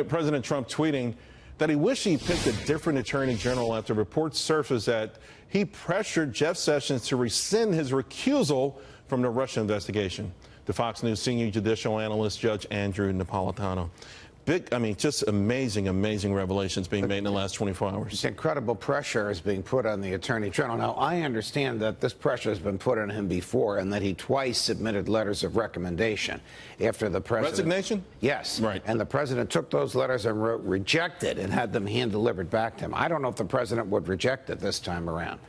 President Trump tweeting that he wished he picked a different attorney general after reports surfaced that he pressured Jeff Sessions to rescind his recusal from the Russia investigation. The Fox News senior judicial analyst, Judge Andrew Napolitano. Just amazing revelations being made in the last 24 hours. Incredible pressure is being put on the Attorney General. Now, I understand that this pressure has been put on him before and that he twice submitted letters of recommendation after the president... Resignation? Yes. Right. And the president took those letters and wrote rejected and had them hand-delivered back to him. I don't know if the president would reject it this time around.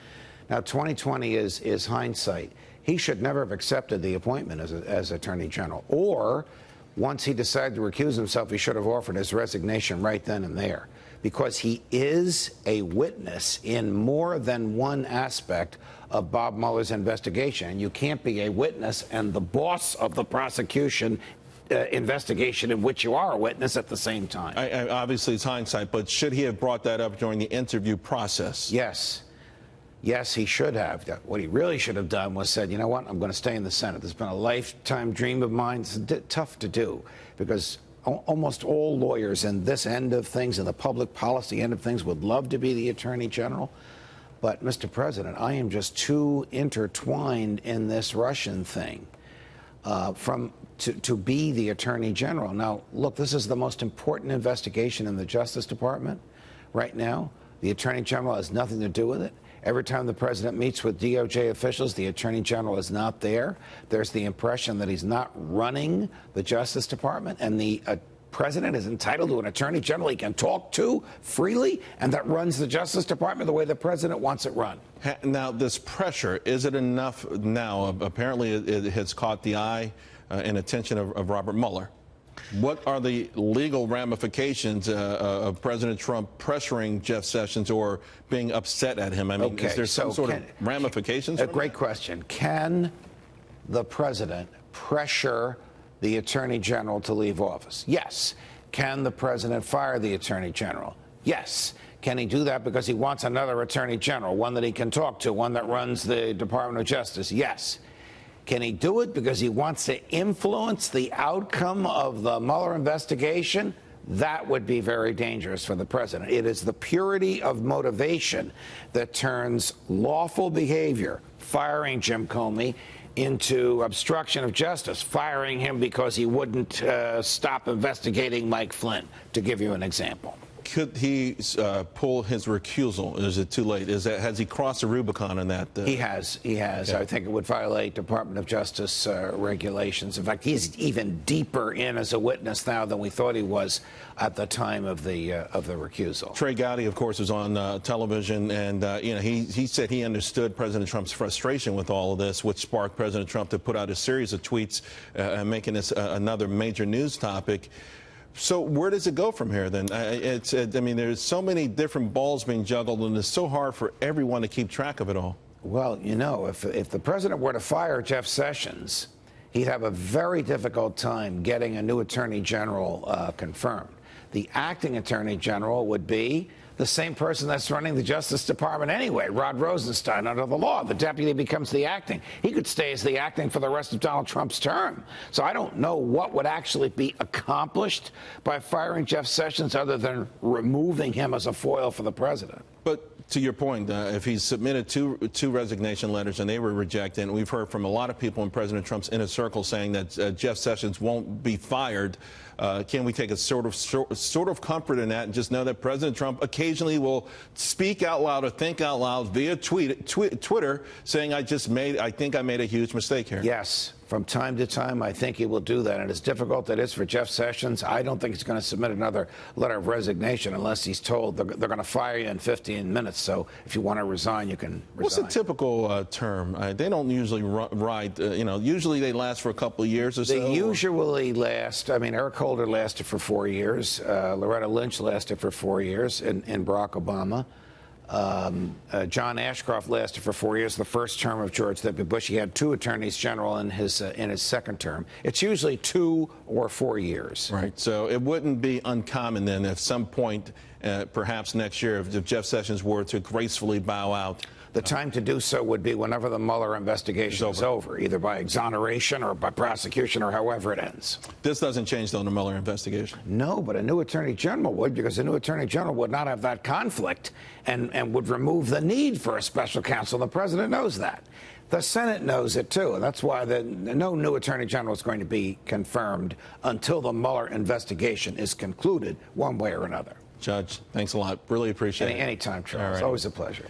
Now, 2020 is hindsight. He should never have accepted the appointment as Attorney General. Or... once he decided to recuse himself, he should have offered his resignation right then and there, because he is a witness in more than one aspect of Bob Mueller's investigation. And you can't be a witness and the boss of the prosecution investigation in which you are a witness at the same time. Obviously, it's hindsight, but should he have brought that up during the interview process? Yes. Yes, he should have. What he really should have done was said, you know what, I'm going to stay in the Senate. This has been a lifetime dream of mine. It's tough to do because almost all lawyers in this end of things, in the public policy end of things, would love to be the Attorney General. But, Mr. President, I am just too intertwined in this Russian thing to be the Attorney General. Now, look, this is the most important investigation in the Justice Department right now. The Attorney General has nothing to do with it. Every time the president meets with DOJ officials, the Attorney General is not there. There's the impression that he's not running the Justice Department, and the president is entitled to an Attorney General he can talk to freely, and that runs the Justice Department the way the president wants it run. Now, this pressure, is it enough now? Apparently, it has caught the eye and attention of Robert Mueller. What are the legal ramifications of President Trump pressuring Jeff Sessions or being upset at him? I mean, is there some sort of ramifications? A great question. Can the president pressure the Attorney General to leave office? Yes. Can the president fire the Attorney General? Yes. Can he do that because he wants another Attorney General, one that he can talk to, one that runs the Department of Justice? Yes. Can he do it because he wants to influence the outcome of the Mueller investigation? That would be very dangerous for the president. It is the purity of motivation that turns lawful behavior, firing Jim Comey, into obstruction of justice, firing him because he wouldn't stop investigating Mike Flynn, to give you an example. Could he pull his recusal? Is it too late? Has he crossed the Rubicon in that? He has. Okay. I think it would violate Department of Justice regulations. In fact, he's even deeper in as a witness now than we thought he was at the time of the recusal. Trey Gowdy, of course, was on television, and he said he understood President Trump's frustration with all of this, which sparked President Trump to put out a series of tweets making this another major news topic. So where does it go from here, then? There's so many different balls being juggled, and it's so hard for everyone to keep track of it all. Well, if the president were to fire Jeff Sessions, he'd have a very difficult time getting a new Attorney General confirmed. The acting Attorney General would be the same person that's running the Justice Department anyway, Rod Rosenstein. Under the law, the deputy becomes the acting. He could stay as the acting for the rest of Donald Trump's term. So I don't know what would actually be accomplished by firing Jeff Sessions other than removing him as a foil for the president. But to your point, if he submitted two resignation letters and they were rejected, and we've heard from a lot of people in President Trump's inner circle saying that Jeff Sessions won't be fired, can we take a sort of comfort in that and just know that President Trump occasionally will speak out loud or think out loud via Twitter saying, I think I made a huge mistake here? Yes. From time to time, I think he will do that. And as difficult it is for Jeff Sessions, I don't think he's going to submit another letter of resignation unless he's told they're going to fire you in 15 minutes. So if you want to resign, you can resign. What's a typical term? They don't usually ride, usually they last for a couple of years or so. They usually last, Eric Holder lasted for 4 years. Loretta Lynch lasted for 4 years in Barack Obama. John Ashcroft lasted for 4 years, the first term of George W. Bush. He had 2 attorneys general in his second term. It's usually 2 or 4 years. Right. So it wouldn't be uncommon then at some point, perhaps next year, if Jeff Sessions were to gracefully bow out. The time to do so would be whenever the Mueller investigation is over, either by exoneration or by prosecution or however it ends. This doesn't change, though, the Mueller investigation. No, but a new attorney general would, because a new attorney general would not have that conflict and would remove the need for a special counsel. The president knows that. The Senate knows it, too, and that's why no new attorney general is going to be confirmed until the Mueller investigation is concluded one way or another. Judge, thanks a lot. Really appreciate it. Anytime, Charles. All right. Always a pleasure.